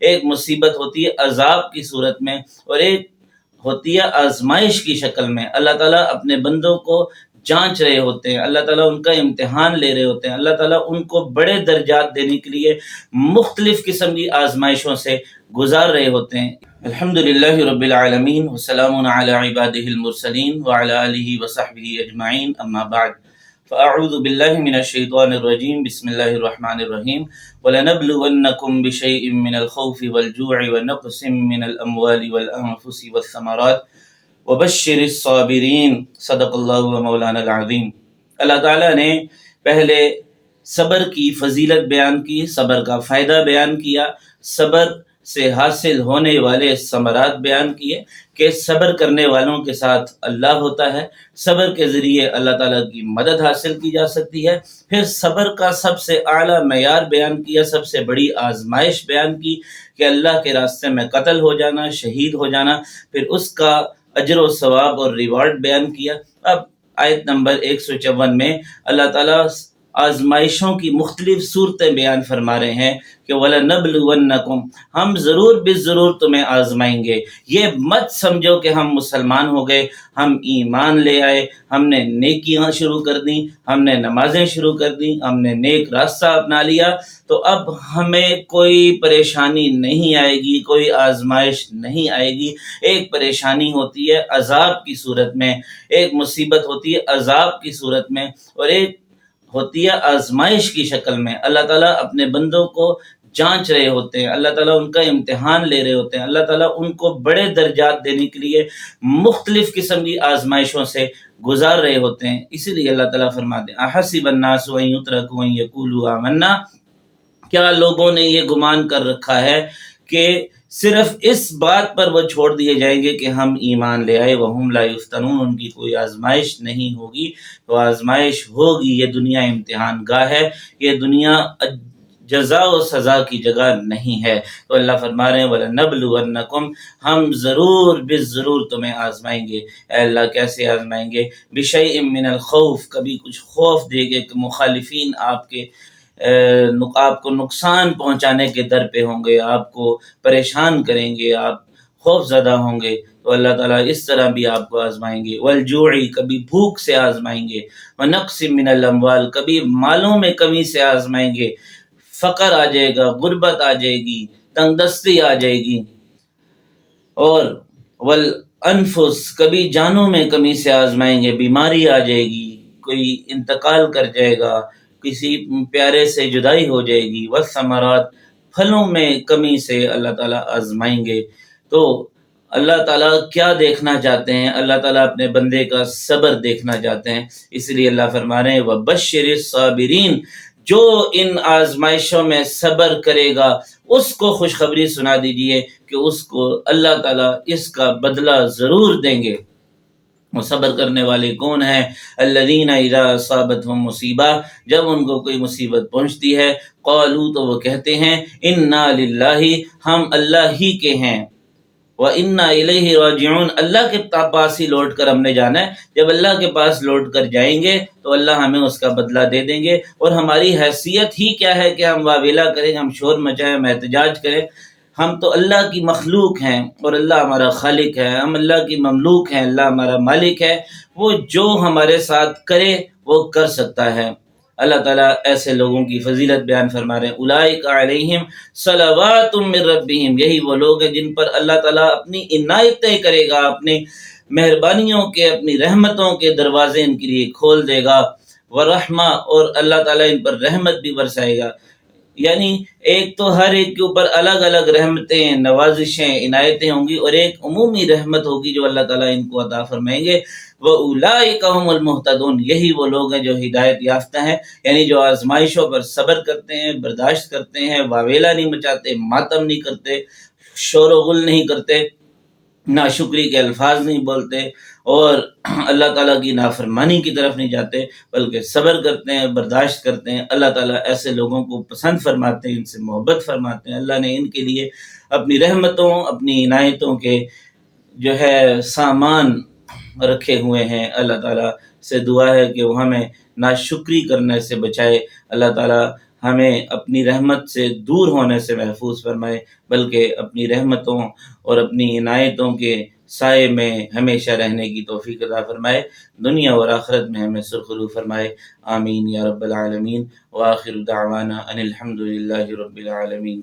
ایک مصیبت ہوتی ہے عذاب کی صورت میں اور ایک ہوتی ہے آزمائش کی شکل میں۔ اللہ تعالیٰ اپنے بندوں کو جانچ رہے ہوتے ہیں، اللہ تعالیٰ ان کا امتحان لے رہے ہوتے ہیں، اللہ تعالیٰ ان کو بڑے درجات دینے کے لیے مختلف قسم کی آزمائشوں سے گزار رہے ہوتے ہیں۔ الحمدللہ رب العالمین وسلام علی عبادہ المرسلین وعلی آلہ وصحبہ اجمعین، اما بعد فاعوذ باللہ من الشیطان الرجیم، بسم اللہ الرحمن الرحیم۔ وَلَنَبْلُوَنَّكُمْ بِشَيْءٍ مِّنَ الْخَوْفِ وَالْجُوعِ وَنَقْصٍ مِّنَ الْأَمْوَالِ وَالْأَنفُسِ وَالثَّمَرَاتِ وَبَشِّرِ الصَّابِرِينَ۔ صدق اللہ مولانا العظیم۔ اللہ تعالیٰ نے پہلے صبر کی فضیلت بیان کی، صبر کا فائدہ بیان کیا، صبر سے حاصل ہونے والے ثمرات بیان کیے کہ صبر کرنے والوں کے ساتھ اللہ ہوتا ہے، صبر کے ذریعے اللہ تعالیٰ کی مدد حاصل کی جا سکتی ہے۔ پھر صبر کا سب سے اعلیٰ معیار بیان کیا، سب سے بڑی آزمائش بیان کی کہ اللہ کے راستے میں قتل ہو جانا، شہید ہو جانا، پھر اس کا اجر و ثواب اور ریوارڈ بیان کیا۔ اب آیت نمبر 154 میں اللہ تعالیٰ آزمائشوں کی مختلف صورتیں بیان فرما رہے ہیں کہ وَلَنَبْلُوَنَّكُمْ، ہم ضرور بالضرور تمہیں آزمائیں گے۔ یہ مت سمجھو کہ ہم مسلمان ہو گئے، ہم ایمان لے آئے، ہم نے نیکیاں شروع کر دیں، ہم نے نمازیں شروع کر دیں، ہم نے نیک راستہ اپنا لیا تو اب ہمیں کوئی پریشانی نہیں آئے گی، کوئی آزمائش نہیں آئے گی۔ ایک پریشانی ہوتی ہے عذاب کی صورت میں، ایک مصیبت ہوتی ہے عذاب کی صورت میں، اور ایک ہوتی ہے آزمائش کی شکل میں۔ اللہ تعالیٰ اپنے بندوں کو جانچ رہے ہوتے ہیں، اللہ تعالیٰ ان کا امتحان لے رہے ہوتے ہیں، اللہ تعالیٰ ان کو بڑے درجات دینے کے لیے مختلف قسم کی آزمائشوں سے گزار رہے ہوتے ہیں۔ اسی لیے اللہ تعالیٰ فرماتے ہیں احسب الناس ان یترکوا ان یقولوا آمنا، کیا لوگوں نے یہ گمان کر رکھا ہے کہ صرف اس بات پر وہ چھوڑ دیے جائیں گے کہ ہم ایمان لے آئے، وہم لا یفتنون، ان کی کوئی آزمائش نہیں ہوگی؟ تو آزمائش ہوگی، یہ دنیا امتحان گاہ ہے، یہ دنیا جزا و سزا کی جگہ نہیں ہے۔ تو اللہ فرما رہے ہیں وَلَنَبْلُوَنَّكُمْ، ہم ضرور بالضرور تمہیں آزمائیں گے۔ اے اللہ کیسے آزمائیں گے؟ بِشَيْءٍ مِّنَ الْخَوْفِ، کبھی کچھ خوف دے گے کہ مخالفین آپ کو نقصان پہنچانے کے در پہ ہوں گے، آپ کو پریشان کریں گے، آپ خوف زدہ ہوں گے، تو اللہ تعالیٰ اس طرح بھی آپ کو آزمائیں گے۔ وَالْجُوعِ، کبھی بھوک سے آزمائیں گے۔ وَنَقْصٍ مِّنَ الْأَمْوَالِ، کبھی مالوں میں کمی سے آزمائیں گے، فقر آ جائے گا، غربت آ جائے گی، تنگ دستی آ جائے گی۔ اور والانفس، کبھی جانوں میں کمی سے آزمائیں گے، بیماری آ جائے گی، کوئی انتقال کر جائے گا، کسی پیارے سے جدائی ہو جائے گی۔ والثمرات، پھلوں میں کمی سے اللہ تعالیٰ آزمائیں گے۔ تو اللہ تعالیٰ کیا دیکھنا چاہتے ہیں؟ اللہ تعالیٰ اپنے بندے کا صبر دیکھنا چاہتے ہیں، اس لیے اللہ فرما رہے ہیں وَبَشِّرِ الصَّابِرِينَ، جو ان آزمائشوں میں صبر کرے گا اس کو خوشخبری سنا دیجئے کہ اس کو اللہ تعالیٰ اس کا بدلہ ضرور دیں گے۔ وہ صبر کرنے والے کون ہیں؟ الذین اذا اصابتہم مصیبہ، جب ان کو کوئی مصیبت پہنچتی ہے، قالوا، تو وہ کہتے ہیں انا للہ، ہم اللہ ہی کے ہیں، وَإِنَّا إِلَيْهِ رَاجِعُونَ، اللہ کے پاس ہی لوٹ کر ہم نے جانا ہے۔ جب اللہ کے پاس لوٹ کر جائیں گے تو اللہ ہمیں اس کا بدلہ دے دیں گے، اور ہماری حیثیت ہی کیا ہے کہ ہم واویلا کریں، ہم شور مچائیں، ہم احتجاج کریں؟ ہم تو اللہ کی مخلوق ہیں اور اللہ ہمارا خالق ہے، ہم اللہ کی مملوک ہیں، اللہ ہمارا مالک ہے، وہ جو ہمارے ساتھ کرے وہ کر سکتا ہے۔ اللہ تعالیٰ ایسے لوگوں کی فضیلت بیان فرما رہے ہیں اولئک علیہم صلوات من ربہم، یہی وہ لوگ ہیں جن پر اللہ تعالیٰ اپنی عنایتیں کرے گا، اپنی مہربانیوں کے، اپنی رحمتوں کے دروازے ان کے لیے کھول دے گا، ورحمہ، اور اللہ تعالیٰ ان پر رحمت بھی برسائے گا۔ یعنی ایک تو ہر ایک کے اوپر الگ الگ رحمتیں، نوازشیں، عنایتیں ہوں گی، اور ایک عمومی رحمت ہوگی جو اللہ تعالیٰ ان کو عطا فرمائیں گے۔ وَأُولَئِكَ هُمُ الْمُهْتَدُونَ، یہی وہ لوگ ہیں جو ہدایت یافتہ ہیں، یعنی جو آزمائشوں پر صبر کرتے ہیں، برداشت کرتے ہیں، واویلا نہیں مچاتے، ماتم نہیں کرتے، شور و غل نہیں کرتے، ناشکری کے الفاظ نہیں بولتے، اور اللہ تعالیٰ کی نافرمانی کی طرف نہیں جاتے، بلکہ صبر کرتے ہیں، برداشت کرتے ہیں۔ اللہ تعالیٰ ایسے لوگوں کو پسند فرماتے ہیں، ان سے محبت فرماتے ہیں۔ اللہ نے ان کے لیے اپنی رحمتوں، اپنی عنایتوں کے جو ہے سامان رکھے ہوئے ہیں۔ اللہ تعالیٰ سے دعا ہے کہ وہ ہمیں ناشکری کرنے سے بچائے، اللہ تعالیٰ ہمیں اپنی رحمت سے دور ہونے سے محفوظ فرمائے، بلکہ اپنی رحمتوں اور اپنی عنایتوں کے سائے میں ہمیشہ رہنے کی توفیق عطا فرمائے، دنیا اور آخرت میں ہمیں سرخرو فرمائے، آمین یا رب العالمین، وآخر دعوانا ان الحمد للہ رب العالمین۔